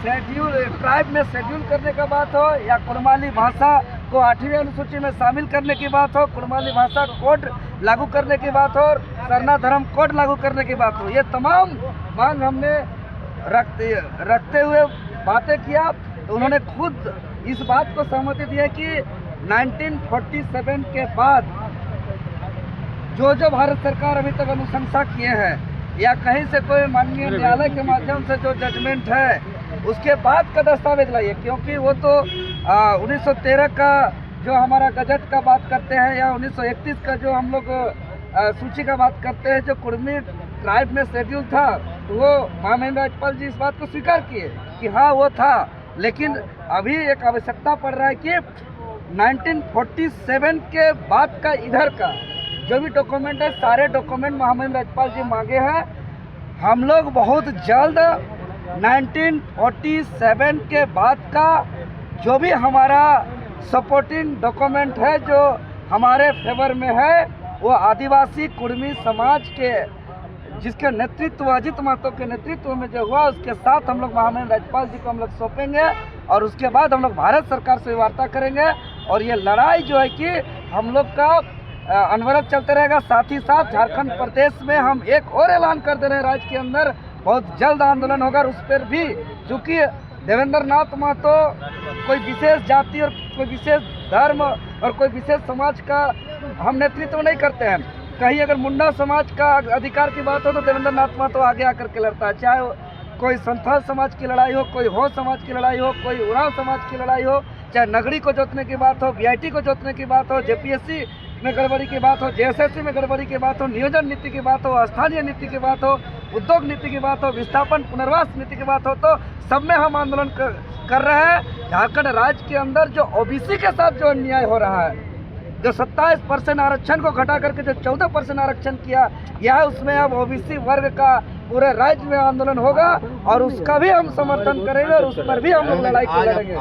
Schedule tribe में schedule करने का बात हो या कुड़माली भाषा को 8वीं अनुसूची में शामिल करने की बात हो, कुड़माली भाषा कोड लागू करने की बात हो, सरना धर्म कोड लागू करने की बात हो, ये तमाम मांग हमने रखते हुए बातें किया। तो उन्होंने खुद इस बात को सहमति दी है कि 1947 के बाद जो भारत सरकार अभी तक अनुशंसा किए हैं या कहीं से कोई माननीय न्यायालय के माध्यम से जो जजमेंट है उसके बाद का दस्तावेज लाइए, क्योंकि वो तो 1913 का जो हमारा गजट का बात करते हैं या 1931 का जो हम लोग सूची का बात करते हैं, जो कुर्मी ट्राइब में शेड्यूल था, तो वो महामहिम राज्यपाल जी इस बात को स्वीकार किए कि हाँ वो था। लेकिन अभी एक आवश्यकता पड़ रहा है कि 1947 के बाद का इधर का जो भी डॉक्यूमेंट है, सारे डॉक्यूमेंट महामहिम राज्यपाल जी मांगे हैं। हम लोग बहुत जल्द 1947 के बाद का जो भी हमारा सपोर्टिंग डॉक्यूमेंट है जो हमारे फेवर में है, वो आदिवासी कुर्मी समाज के जिसके नेतृत्व अजित महतो के नेतृत्व में जो हुआ, उसके साथ हम लोग महामहिम राज्यपाल जी को हम लोग सौंपेंगे और उसके बाद हम लोग भारत सरकार से वार्ता करेंगे। और ये लड़ाई जो है कि हम लोग का अनवरत चलते रहेगा। साथ ही साथ झारखंड प्रदेश में हम एक और ऐलान कर दे रहे हैं, राज्य के अंदर बहुत जल्द आंदोलन होगा। और उस पर भी चूँकि देवेंद्र नाथ महतो कोई विशेष जाति और कोई विशेष धर्म और कोई विशेष समाज का हम नेतृत्व नहीं करते हैं। कहीं अगर मुंडा समाज का अधिकार की बात हो तो देवेंद्र नाथ महतो आगे आकर के लड़ता है, चाहे कोई संथाल समाज की लड़ाई हो, कोई हो समाज की लड़ाई हो, कोई उरांव समाज की लड़ाई हो, चाहे नगरी को जोतने की बात हो, बीआईटी को जोतने की बात हो, जेपीएससी में गड़बड़ी की बात हो, जेएसएससी में गड़बड़ी की बात हो, नियोजन नीति की बात हो, स्थानीय नीति की बात हो, उद्योग नीति की बात हो, विस्थापन पुनर्वास नीति की बात हो, तो सब में हम आंदोलन कर रहे हैं। झारखंड राज्य के अंदर जो ओबीसी के साथ जो अन्याय हो रहा है, जो 27% आरक्षण को घटा करके जो 14% आरक्षण किया गया है, उसमें अब ओबीसी वर्ग का पूरे राज्य में आंदोलन होगा और उसका भी हम समर्थन करेंगे और उस पर भी हम लोग लड़ाई लड़ेंगे।